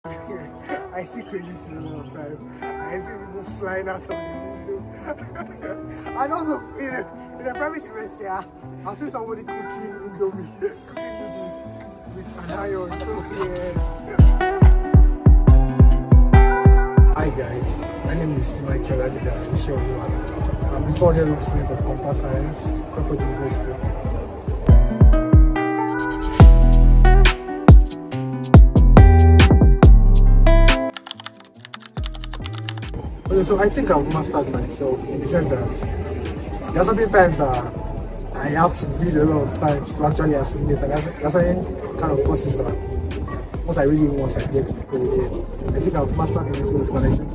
I see credits a lot of time. I see people flying out of the window. And also in a private university, I've seen somebody cooking indomie, cooking noodles with an iron. So yes. Hi guys, my name is Micheal and Micheal. I'm before the student of Computer Science, Crawford University. Okay, so I think I've mastered myself in the sense that there are certain times that I have to read a lot of times to actually assimilate, and there's certain kind of courses that once I really want, I get it. So yeah, I think I've mastered myself to an extent.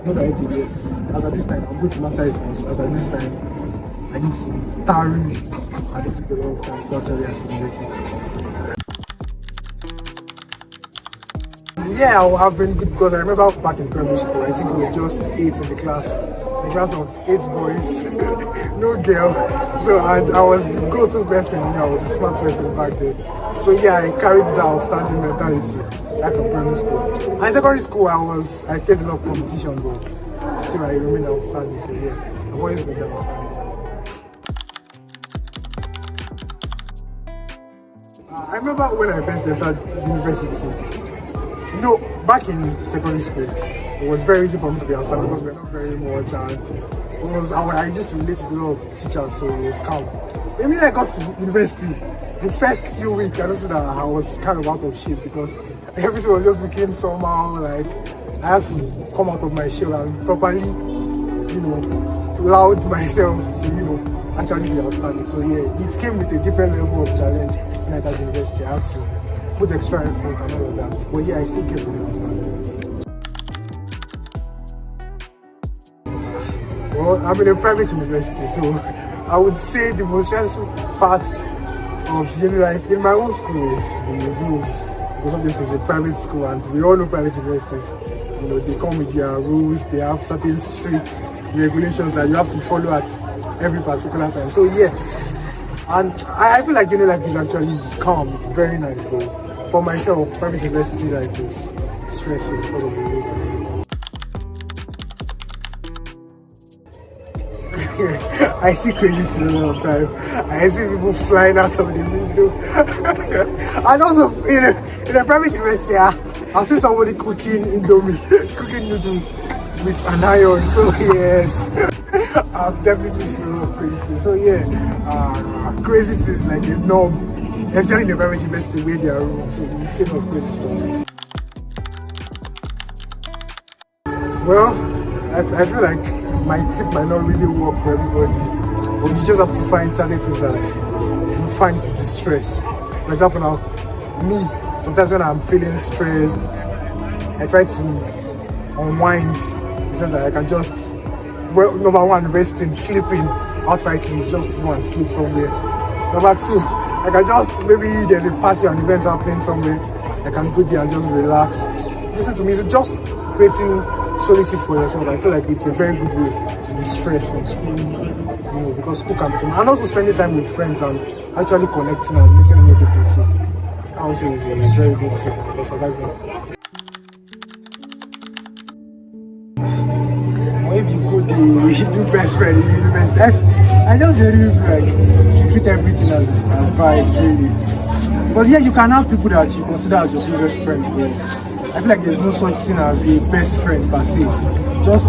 Not that yes, as at this time, I'm going to master it once. As at this time, I need to thoroughly, I need to take a lot of time to actually assimilate it. Yeah, I've been good because I remember back in primary school, I think we were just 8 in the class of 8 boys, no girl. So and I was the go-to person, I was the smart person back then. So yeah, I carried that outstanding mentality back from primary school. And in secondary school, I faced a lot of competition, but still I remained outstanding. So yeah, I've always been that outstanding. I remember when I first entered university. Back in secondary school, it was very easy for me to be outstanding because we were not very much, and I used to relate to a lot of teachers, so it was calm. When I got to university, the first few weeks, I noticed that I was kind of out of shape because everything was just looking somehow like I had to come out of my shell and properly, loud myself to, actually be outstanding. So yeah, it came with a different level of challenge when I got to university. I had to put extra effort and all of that. But yeah, I still kept it outstanding. Well, I'm in a private university, so I would say the most stressful part of uni life in my own school is the rules. Because obviously it's a private school and we all know private universities. They come with their rules, they have certain strict regulations that you have to follow at every particular time. So yeah, and I feel like uni life is actually calm, it's very nice, but for myself, private university life is stressful because of the rules and everything. I see credits a lot of time. I see people flying out of the window. And also in a private university, I've seen somebody cooking indomie, cooking noodles with an iron. So yes, I've definitely seen a lot of crazy things. So yeah, crazy things like a norm. Especially in a private university where there are rules, so we say no crazy stuff. Well, I feel like my tip might not really work for everybody, but you just have to find certain things that you find to distress. For example, now, me, sometimes when I'm feeling stressed, I try to unwind in the sense that I can just, well, number one, resting, sleeping outrightly, just go and sleep somewhere. Number two, I can just, maybe there's a party or an event happening somewhere, I can go there and just relax. Listen to music, just creating solitude for yourself. I feel like it's a very good way to distress from school, because school can be too much. And also spending time with friends and actually connecting and meeting new people too. That also is a very good thing for surviving. Or if you go there, you do best friend in university. I just really feel like you treat everything as vibes, really. But yeah, you can have people that you consider as your closest friends, but I feel like there's no such thing as a best friend per se. Just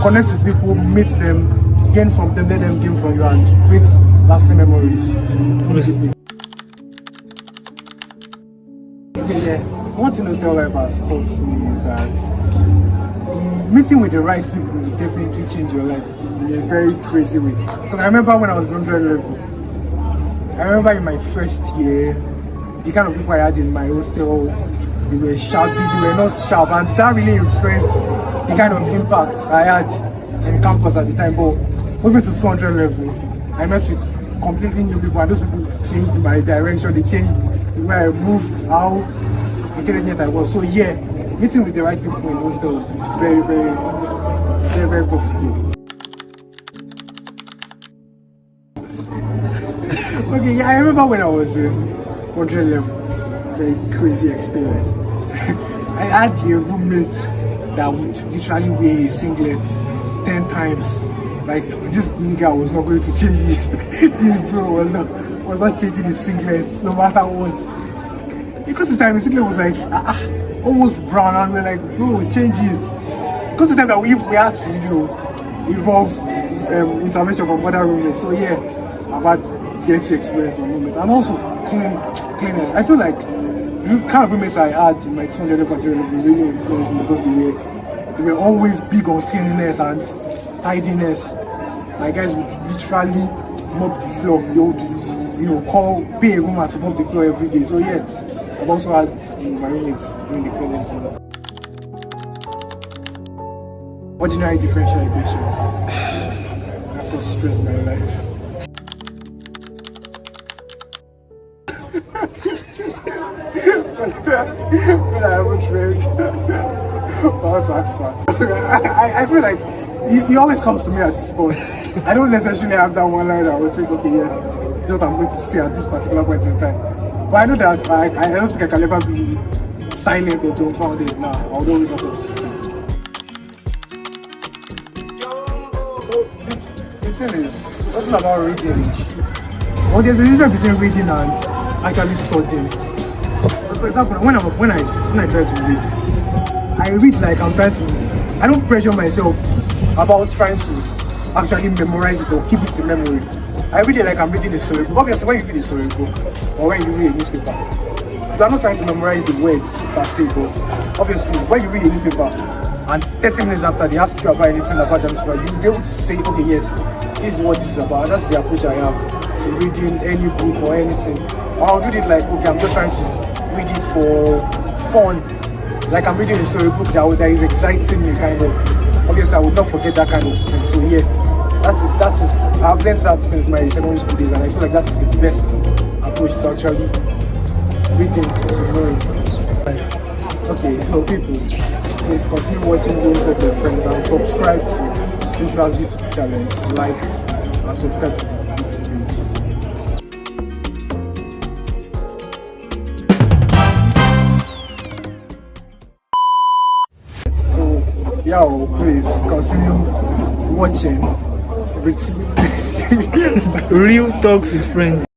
connect with people, meet them, gain from them, let them gain from you, and create lasting memories. Okay, yeah. One thing Hostel Life has taught me is that the meeting with the right people will definitely change your life in a very crazy way. Because I remember when I was in 100 level, I remember in my first year, the kind of people I had in my hostel, they were sharp, they were not sharp, and that really influenced the kind of impact I had in campus at the time. But moving to 200 level, I met with completely new people, and those people changed my direction, they changed the way I moved, how intelligent I was. So yeah, meeting with the right people in hostel is very, very, very, very profitable. Okay, yeah, I remember when I was in 100 level, very crazy experience. I had a roommate that would literally wear a singlet 10 times. Like, this nigga was not going to change his this bro was not changing his singlets no matter what. Because the time his singlet was like almost brown, and we're like, bro, change it. Because the time that we had to, involve intervention from other roommates. So yeah, I've had dirty experience from roommates. And also cleanliness. I feel like the kind of roommates I had in my 200 material really influenced me because they were always big on cleanliness and tidiness. My guys would literally mop the floor. They would, pay a woman to mop the floor every day. So yeah, I've also had my roommates doing the cleaning. Ordinary differential equations. That caused stress in my life. When I haven't read about one. I feel like he always comes to me at this point. I don't necessarily have that one line that I would say, okay, yeah, this is what I'm going to say at this particular point in time. But I know that I don't think I can ever be silent or dumbfounded now. I would always have to say. So the thing is, talking about reading, well, there's a difference between reading and actually studying. For example, when I try to read, I read like I'm trying to. I don't pressure myself about trying to actually memorize it or keep it in memory. I read it like I'm reading a storybook. Obviously, when you read a storybook or when you read a newspaper, so I'm not trying to memorize the words per se, but obviously, when you read a newspaper and 30 minutes after they ask you about anything about the newspaper, you'll be able to say, okay, yes, this is what this is about. That's the approach I have to reading any book or anything. Or I'll read it like, okay, I'm just trying to read it for fun. Like I'm reading a storybook that is exciting me, kind of. Obviously, I would not forget that kind of thing. So yeah, that is. I've learned that since my secondary school days, and I feel like that's the best approach to actually reading, to knowing. Okay, so people, please continue watching Don't Talk with Friends and subscribe to Micheal's YouTube challenge. Like and subscribe to the YouTube page. Yo, please continue watching Real Talks with Friends.